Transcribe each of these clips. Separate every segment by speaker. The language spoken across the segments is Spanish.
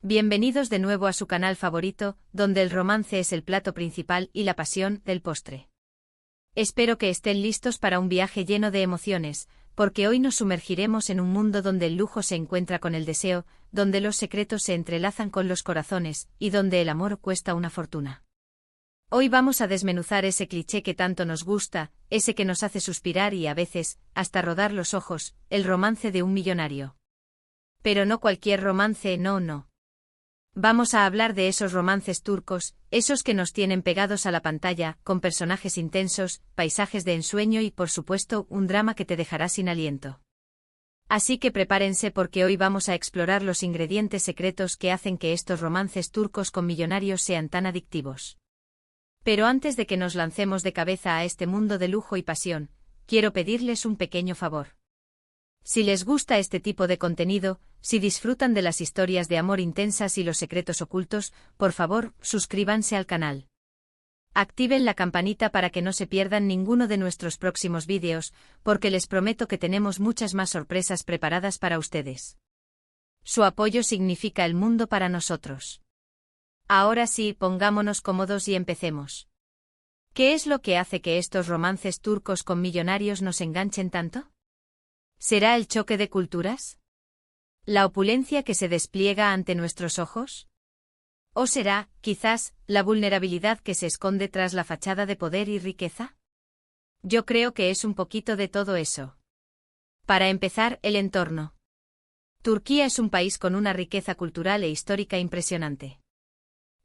Speaker 1: Bienvenidos de nuevo a su canal favorito, donde el romance es el plato principal y la pasión, el postre. Espero que estén listos para un viaje lleno de emociones, porque hoy nos sumergiremos en un mundo donde el lujo se encuentra con el deseo, donde los secretos se entrelazan con los corazones, y donde el amor cuesta una fortuna. Hoy vamos a desmenuzar ese cliché que tanto nos gusta, ese que nos hace suspirar y a veces, hasta rodar los ojos, el romance de un millonario. Pero no cualquier romance, no. Vamos a hablar de esos romances turcos, esos que nos tienen pegados a la pantalla, con personajes intensos, paisajes de ensueño y por supuesto un drama que te dejará sin aliento. Así que prepárense porque hoy vamos a explorar los ingredientes secretos que hacen que estos romances turcos con millonarios sean tan adictivos. Pero antes de que nos lancemos de cabeza a este mundo de lujo y pasión, quiero pedirles un pequeño favor. Si les gusta este tipo de contenido, si disfrutan de las historias de amor intensas y los secretos ocultos, por favor, suscríbanse al canal. Activen la campanita para que no se pierdan ninguno de nuestros próximos vídeos, porque les prometo que tenemos muchas más sorpresas preparadas para ustedes. Su apoyo significa el mundo para nosotros. Ahora sí, pongámonos cómodos y empecemos. ¿Qué es lo que hace que estos romances turcos con millonarios nos enganchen tanto? ¿Será el choque de culturas? ¿La opulencia que se despliega ante nuestros ojos? ¿O será, quizás, la vulnerabilidad que se esconde tras la fachada de poder y riqueza? Yo creo que es un poquito de todo eso. Para empezar, el entorno. Turquía es un país con una riqueza cultural e histórica impresionante.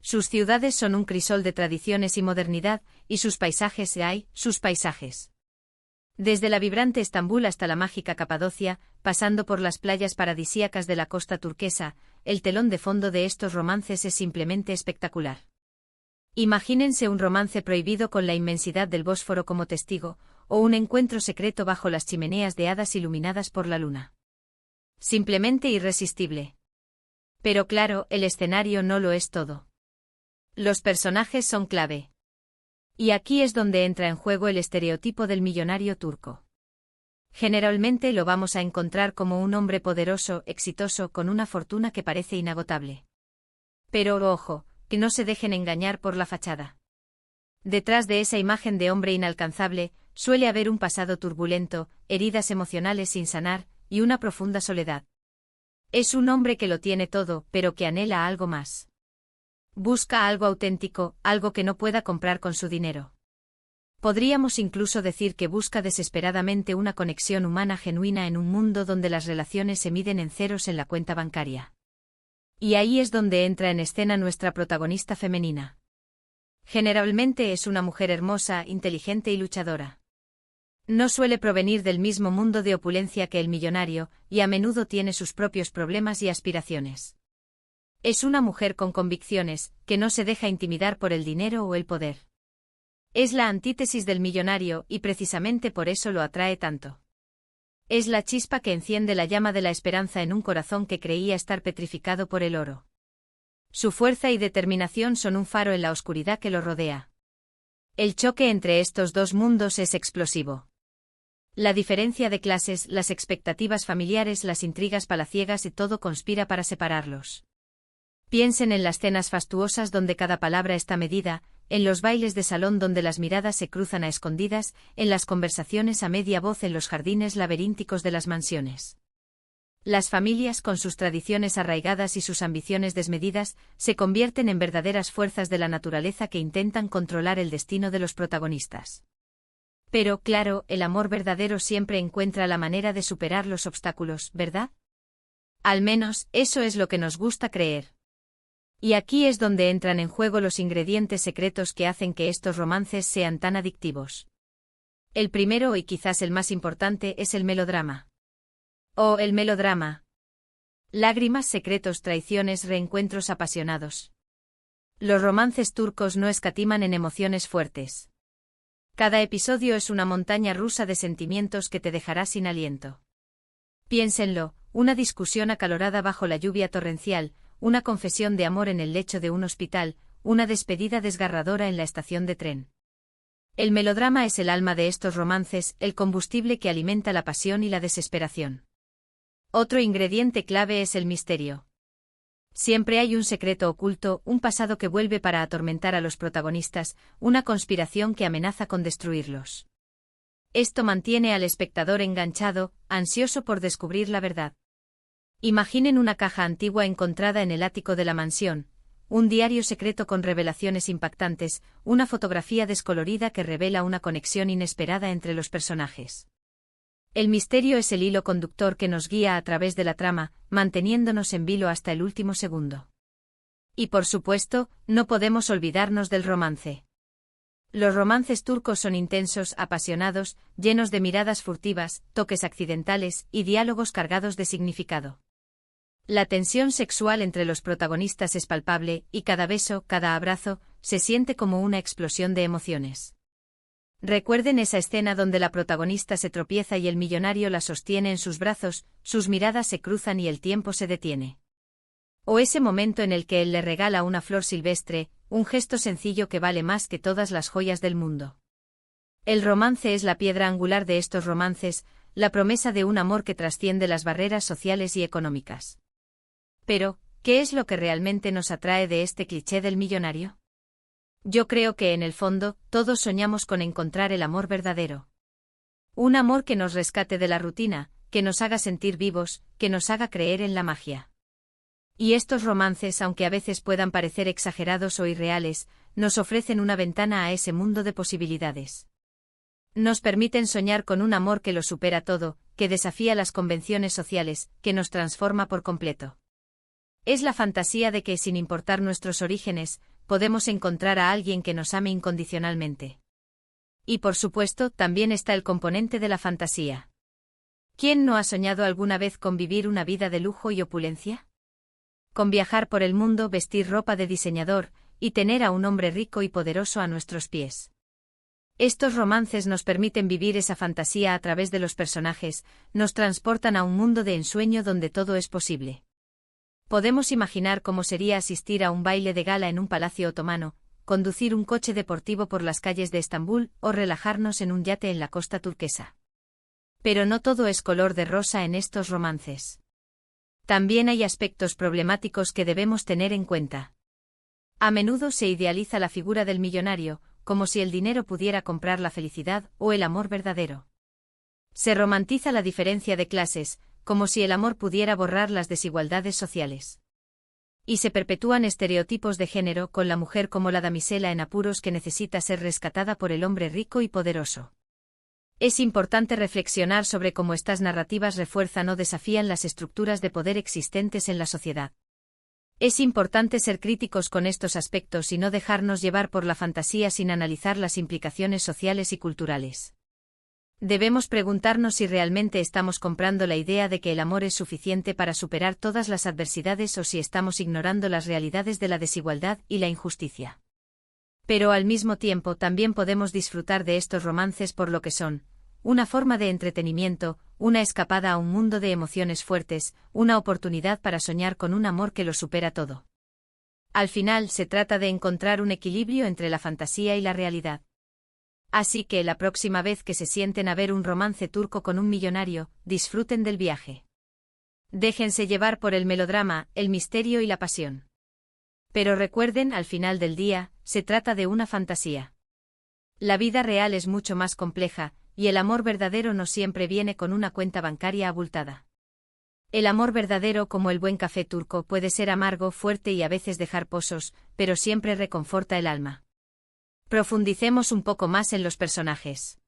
Speaker 1: Sus ciudades son un crisol de tradiciones y modernidad, y sus paisajes sus paisajes. Desde la vibrante Estambul hasta la mágica Capadocia, pasando por las playas paradisíacas de la costa turquesa, el telón de fondo de estos romances es simplemente espectacular. Imagínense un romance prohibido con la inmensidad del Bósforo como testigo, o un encuentro secreto bajo las chimeneas de hadas iluminadas por la luna. Simplemente irresistible. Pero claro, el escenario no lo es todo. Los personajes son clave. Y aquí es donde entra en juego el estereotipo del millonario turco. Generalmente lo vamos a encontrar como un hombre poderoso, exitoso, con una fortuna que parece inagotable. Pero ojo, que no se dejen engañar por la fachada. Detrás de esa imagen de hombre inalcanzable, suele haber un pasado turbulento, heridas emocionales sin sanar, y una profunda soledad. Es un hombre que lo tiene todo, pero que anhela algo más. Busca algo auténtico, algo que no pueda comprar con su dinero. Podríamos incluso decir que busca desesperadamente una conexión humana genuina en un mundo donde las relaciones se miden en ceros en la cuenta bancaria. Y ahí es donde entra en escena nuestra protagonista femenina. Generalmente es una mujer hermosa, inteligente y luchadora. No suele provenir del mismo mundo de opulencia que el millonario, y a menudo tiene sus propios problemas y aspiraciones. Es una mujer con convicciones, que no se deja intimidar por el dinero o el poder. Es la antítesis del millonario y precisamente por eso lo atrae tanto. Es la chispa que enciende la llama de la esperanza en un corazón que creía estar petrificado por el oro. Su fuerza y determinación son un faro en la oscuridad que lo rodea. El choque entre estos dos mundos es explosivo. La diferencia de clases, las expectativas familiares, las intrigas palaciegas y todo conspira para separarlos. Piensen en las cenas fastuosas donde cada palabra está medida, en los bailes de salón donde las miradas se cruzan a escondidas, en las conversaciones a media voz en los jardines laberínticos de las mansiones. Las familias, con sus tradiciones arraigadas y sus ambiciones desmedidas, se convierten en verdaderas fuerzas de la naturaleza que intentan controlar el destino de los protagonistas. Pero, claro, el amor verdadero siempre encuentra la manera de superar los obstáculos, ¿verdad? Al menos, eso es lo que nos gusta creer. Y aquí es donde entran en juego los ingredientes secretos que hacen que estos romances sean tan adictivos. El primero y quizás el más importante es el melodrama. Oh, el melodrama. Lágrimas, secretos, traiciones, reencuentros apasionados. Los romances turcos no escatiman en emociones fuertes. Cada episodio es una montaña rusa de sentimientos que te dejará sin aliento. Piénsenlo, una discusión acalorada bajo la lluvia torrencial, una confesión de amor en el lecho de un hospital, una despedida desgarradora en la estación de tren. El melodrama es el alma de estos romances, el combustible que alimenta la pasión y la desesperación. Otro ingrediente clave es el misterio. Siempre hay un secreto oculto, un pasado que vuelve para atormentar a los protagonistas, una conspiración que amenaza con destruirlos. Esto mantiene al espectador enganchado, ansioso por descubrir la verdad. Imaginen una caja antigua encontrada en el ático de la mansión, un diario secreto con revelaciones impactantes, una fotografía descolorida que revela una conexión inesperada entre los personajes. El misterio es el hilo conductor que nos guía a través de la trama, manteniéndonos en vilo hasta el último segundo. Y por supuesto, no podemos olvidarnos del romance. Los romances turcos son intensos, apasionados, llenos de miradas furtivas, toques accidentales y diálogos cargados de significado. La tensión sexual entre los protagonistas es palpable, y cada beso, cada abrazo, se siente como una explosión de emociones. Recuerden esa escena donde la protagonista se tropieza y el millonario la sostiene en sus brazos, sus miradas se cruzan y el tiempo se detiene. O ese momento en el que él le regala una flor silvestre, un gesto sencillo que vale más que todas las joyas del mundo. El romance es la piedra angular de estos romances, la promesa de un amor que trasciende las barreras sociales y económicas. Pero, ¿qué es lo que realmente nos atrae de este cliché del millonario? Yo creo que en el fondo, todos soñamos con encontrar el amor verdadero. Un amor que nos rescate de la rutina, que nos haga sentir vivos, que nos haga creer en la magia. Y estos romances, aunque a veces puedan parecer exagerados o irreales, nos ofrecen una ventana a ese mundo de posibilidades. Nos permiten soñar con un amor que lo supera todo, que desafía las convenciones sociales, que nos transforma por completo. Es la fantasía de que, sin importar nuestros orígenes, podemos encontrar a alguien que nos ame incondicionalmente. Y por supuesto, también está el componente de la fantasía. ¿Quién no ha soñado alguna vez con vivir una vida de lujo y opulencia? Con viajar por el mundo, vestir ropa de diseñador, y tener a un hombre rico y poderoso a nuestros pies. Estos romances nos permiten vivir esa fantasía a través de los personajes, nos transportan a un mundo de ensueño donde todo es posible. Podemos imaginar cómo sería asistir a un baile de gala en un palacio otomano, conducir un coche deportivo por las calles de Estambul o relajarnos en un yate en la costa turquesa. Pero no todo es color de rosa en estos romances. También hay aspectos problemáticos que debemos tener en cuenta. A menudo se idealiza la figura del millonario, como si el dinero pudiera comprar la felicidad o el amor verdadero. Se romantiza la diferencia de clases, como si el amor pudiera borrar las desigualdades sociales. Y se perpetúan estereotipos de género con la mujer como la damisela en apuros que necesita ser rescatada por el hombre rico y poderoso. Es importante reflexionar sobre cómo estas narrativas refuerzan o desafían las estructuras de poder existentes en la sociedad. Es importante ser críticos con estos aspectos y no dejarnos llevar por la fantasía sin analizar las implicaciones sociales y culturales. Debemos preguntarnos si realmente estamos comprando la idea de que el amor es suficiente para superar todas las adversidades o si estamos ignorando las realidades de la desigualdad y la injusticia. Pero al mismo tiempo también podemos disfrutar de estos romances por lo que son: una forma de entretenimiento, una escapada a un mundo de emociones fuertes, una oportunidad para soñar con un amor que lo supera todo. Al final se trata de encontrar un equilibrio entre la fantasía y la realidad. Así que la próxima vez que se sienten a ver un romance turco con un millonario, disfruten del viaje. Déjense llevar por el melodrama, el misterio y la pasión. Pero recuerden, al final del día, se trata de una fantasía. La vida real es mucho más compleja, y el amor verdadero no siempre viene con una cuenta bancaria abultada. El amor verdadero, como el buen café turco, puede ser amargo, fuerte y a veces dejar pozos, pero siempre reconforta el alma. Profundicemos un poco más en los personajes.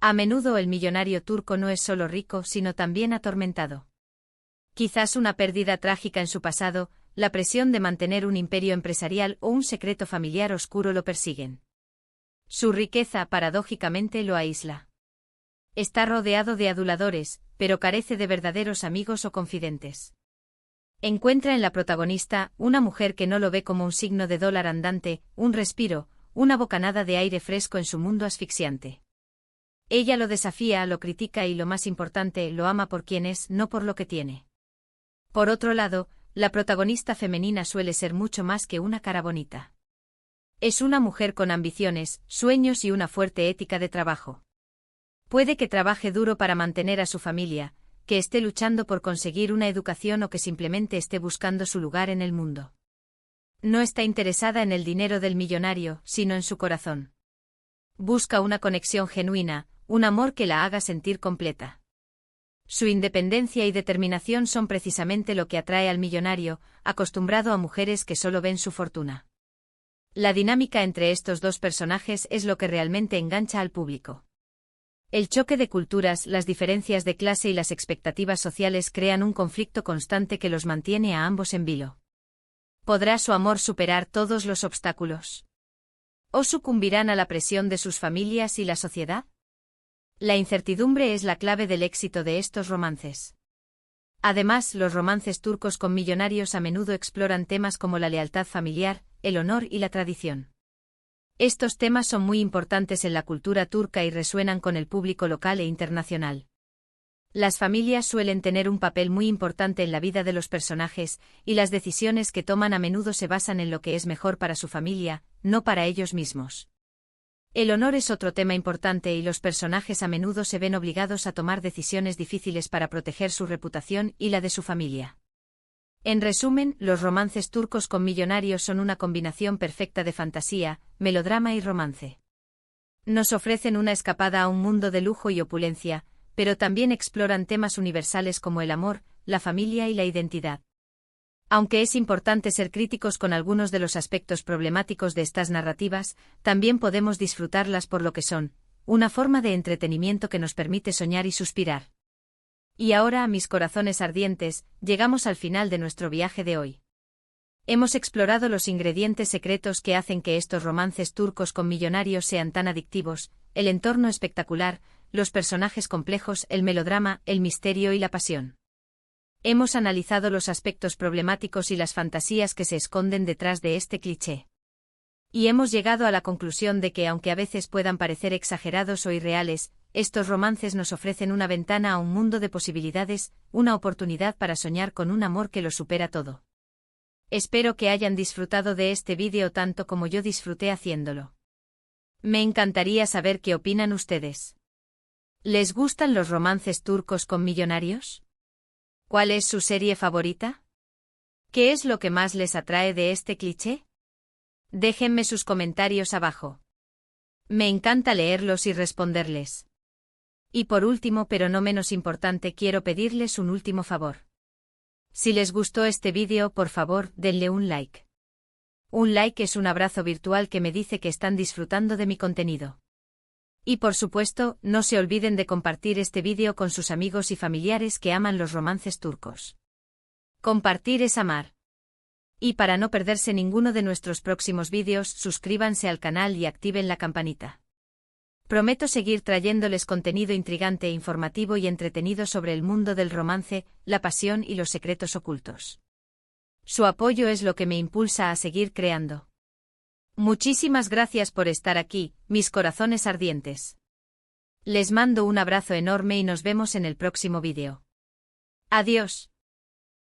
Speaker 1: A menudo el millonario turco no es solo rico, sino también atormentado. Quizás una pérdida trágica en su pasado, la presión de mantener un imperio empresarial o un secreto familiar oscuro lo persiguen. Su riqueza, paradójicamente, lo aísla. Está rodeado de aduladores, pero carece de verdaderos amigos o confidentes. Encuentra en la protagonista una mujer que no lo ve como un signo de dólar andante, un respiro, una bocanada de aire fresco en su mundo asfixiante. Ella lo desafía, lo critica y, lo más importante, lo ama por quien es, no por lo que tiene. Por otro lado, la protagonista femenina suele ser mucho más que una cara bonita. Es una mujer con ambiciones, sueños y una fuerte ética de trabajo. Puede que trabaje duro para mantener a su familia, que esté luchando por conseguir una educación o que simplemente esté buscando su lugar en el mundo. No está interesada en el dinero del millonario, sino en su corazón. Busca una conexión genuina, un amor que la haga sentir completa. Su independencia y determinación son precisamente lo que atrae al millonario, acostumbrado a mujeres que solo ven su fortuna. La dinámica entre estos dos personajes es lo que realmente engancha al público. El choque de culturas, las diferencias de clase y las expectativas sociales crean un conflicto constante que los mantiene a ambos en vilo. ¿Podrá su amor superar todos los obstáculos? ¿O sucumbirán a la presión de sus familias y la sociedad? La incertidumbre es la clave del éxito de estos romances. Además, los romances turcos con millonarios a menudo exploran temas como la lealtad familiar, el honor y la tradición. Estos temas son muy importantes en la cultura turca y resuenan con el público local e internacional. Las familias suelen tener un papel muy importante en la vida de los personajes, y las decisiones que toman a menudo se basan en lo que es mejor para su familia, no para ellos mismos. El honor es otro tema importante y los personajes a menudo se ven obligados a tomar decisiones difíciles para proteger su reputación y la de su familia. En resumen, los romances turcos con millonarios son una combinación perfecta de fantasía, melodrama y romance. Nos ofrecen una escapada a un mundo de lujo y opulencia, pero también exploran temas universales como el amor, la familia y la identidad. Aunque es importante ser críticos con algunos de los aspectos problemáticos de estas narrativas, también podemos disfrutarlas por lo que son, una forma de entretenimiento que nos permite soñar y suspirar. Y ahora, mis corazones ardientes, llegamos al final de nuestro viaje de hoy. Hemos explorado los ingredientes secretos que hacen que estos romances turcos con millonarios sean tan adictivos, el entorno espectacular, los personajes complejos, el melodrama, el misterio y la pasión. Hemos analizado los aspectos problemáticos y las fantasías que se esconden detrás de este cliché. Y hemos llegado a la conclusión de que, aunque a veces puedan parecer exagerados o irreales, estos romances nos ofrecen una ventana a un mundo de posibilidades, una oportunidad para soñar con un amor que lo supera todo. Espero que hayan disfrutado de este vídeo tanto como yo disfruté haciéndolo. Me encantaría saber qué opinan ustedes. ¿Les gustan los romances turcos con millonarios? ¿Cuál es su serie favorita? ¿Qué es lo que más les atrae de este cliché? Déjenme sus comentarios abajo. Me encanta leerlos y responderles. Y por último, pero no menos importante, quiero pedirles un último favor. Si les gustó este vídeo, por favor, denle un like. Un like es un abrazo virtual que me dice que están disfrutando de mi contenido. Y por supuesto, no se olviden de compartir este vídeo con sus amigos y familiares que aman los romances turcos. Compartir es amar. Y para no perderse ninguno de nuestros próximos vídeos, suscríbanse al canal y activen la campanita. Prometo seguir trayéndoles contenido intrigante, informativo y entretenido sobre el mundo del romance, la pasión y los secretos ocultos. Su apoyo es lo que me impulsa a seguir creando. Muchísimas gracias por estar aquí, mis corazones ardientes. Les mando un abrazo enorme y nos vemos en el próximo vídeo. Adiós.